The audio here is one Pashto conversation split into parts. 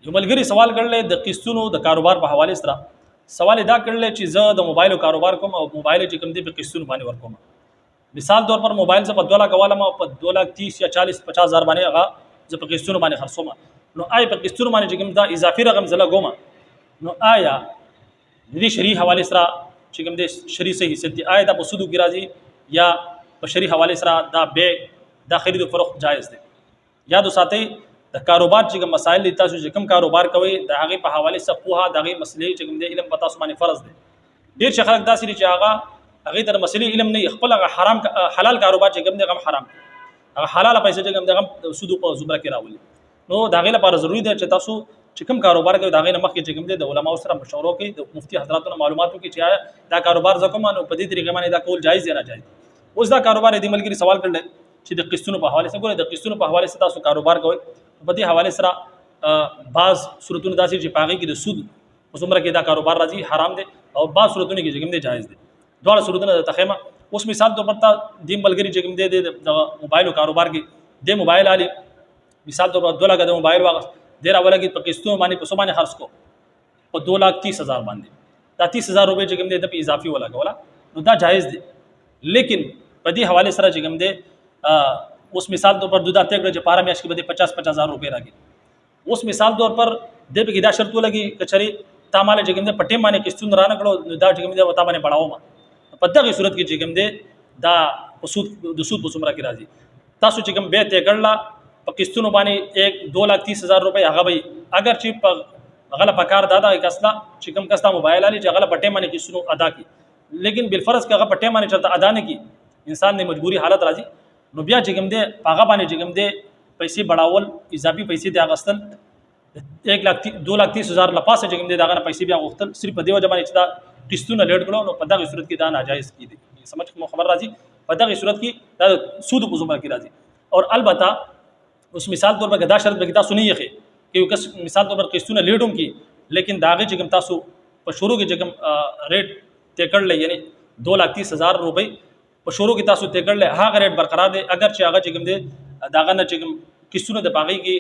یو ملګری سوال کړل د قسطونو د کاروبار په حواله سره. سوال دا کړل چې زه د موبایل کاروبار کوم او موبایل چې کوم دی په قسطونو باندې ورکوم. مثال طور پر موبایل زه په 2 لک حواله ما په 2,30,000 یا 40,50 هزار باندې هغه زه په قسطونو باندې خرڅوم. نو آی په قسطونو باندې چې کوم دا اضافي رقم زله ګوم، نو آیا د دې شری حواله سره چې کوم دی شری صحیح حصہ دی آیا دا په سودو کې راځي یا په شری حواله سره دا بیع دا خرید او فروخت جایز دی؟ یاد وساتئ د کاروبار چې کوم مسائل دي تاسو چې کوم کاروبار کوي د هغه په حواله سره پوها د هغه مسلې چې کوم دی علم پتا سو باندې فرض دی. ډیر خلک داسې دي چې هغه تر مسلې علم نه خپل حرام حلال کاروبار چې کوم دی هغه حرام، هغه حلال پیسې چې کوم دی هغه سود په زمره کې راولي. نو دا غي لپاره ضروری دی چې تاسو چې کوم کاروبار کوي دا غي مخکې چې کوم دی د علماو سره مشوره کوي، د مفتي حضراتونو معلوماتو کې چې دا کاروبار زکه مانو په دې طریقې باندې دا کول جایز یا ناجایز. اوس دا کاروبار دې ملګری سوال کړل چې د قسطونو په حواله سره ګوره د قسطونو په حواله سره تاسو کاروبار کوي په دې حواله سره بعض صورتونه داسې چې پاغي کې د سود په عمره کې دا کاروبار راځي حرام دي او بعض صورتونه کې چې کوم دي جایز دي. دواړه صورتونه د تخیمه. اوس مثال طور پر د ملګری چې کوم دي د موبایل کاروبار کې د موبایل علي مثال طور پر 2 لک د موبایل واغ ډیر اوله کې په قسطونو باندې په سومانه خرڅ کو په 2,30,000 باندې دا 30,000 روپے چې کوم دي د اضافي ولا کولا نو دا جایز دي. لیکن په دې حواله سره چې کوم دي اوس مثال طور پر دودا تګړه چې پاره میاش کې بده 50,000 روپے راګي. اوس مثال طور پر د به دا شرط ولګي کچري تاماله چې کوم دي پټه باندې قسطون رانه کړو دا چې کوم دي وتا باندې بڑاو ما په دغه صورت کې چې کوم دي دا سود د سود په سمره کې راځي. تاسو چې کوم به ته کړلا په قسطونو باندې 1,30,000 روپے هغه به اگر چې په غله پکار دادا یک اصله چې کوم کستا موبایل علي چې غله پټه باندې قسطونو ادا کی، لیکن بالفرض کې هغه پټه باندې چرته ادا نه کی انسان نه مجبوری حالت راځي نو بیا چې کوم دي هغه باندې چې کوم دي پیسې بڑاول اضافي پیسې د اغستل 2,30,000 لپاسه چې کوم دي داغه پیسې بیا غوښتل صرف په دی وجه باندې چې دا قسطونه لیټ کړو نو په دغه صورت کې دا ناجایز کیدی. سمجھ کوم خبر راځي؟ په دغه صورت کې دا سود په زمره کې راځي. اور البته اوس مثال طور پر دا شرط به تاسو نه یخه چې یو کس مثال طور پر قسطونه لیټوم کی لیکن داغه چې کوم تاسو په شروع کې چې کوم ریټ ته کړل یعنی 2,30,000 روپے په شروع کې تاسو ته کړل هغه ریټ برقرار دی اگر چې هغه چې کوم دی داغه نه چې کوم قسطونه د باغی کې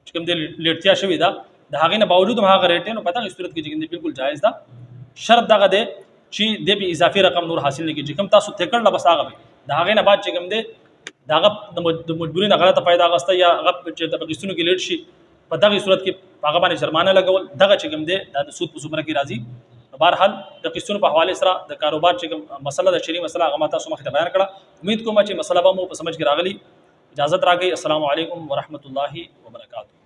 چې کوم دی لیټیا شوی دا د هغه نه باوجود هغه ریټ نو پتا صورت کې چې کوم دی بالکل جایز ده. شرط دغه دی چې د به اضافي رقم نور حاصل نه کیږي کوم تاسو ته کړل بس هغه د هغه نه بعد چې کوم دی داغه د مجبورین غلطه پیدا غسته یا هغه چې د قسطونو کې لیټ شي په دغه صورت کې هغه باندې جرمانه لګول دغه چې کوم دی د سود په زمره کې راځي. بهرحال د قسطونو په حواله سره د کاروبار چې کوم مسله د شری مسله هغه ماته سمخ ته بیان کړه. امید کوم چې مسله به مو په سمجھ کې راغلی. اجازه راکړئ. السلام علیکم ورحمت الله وبرکاتہ.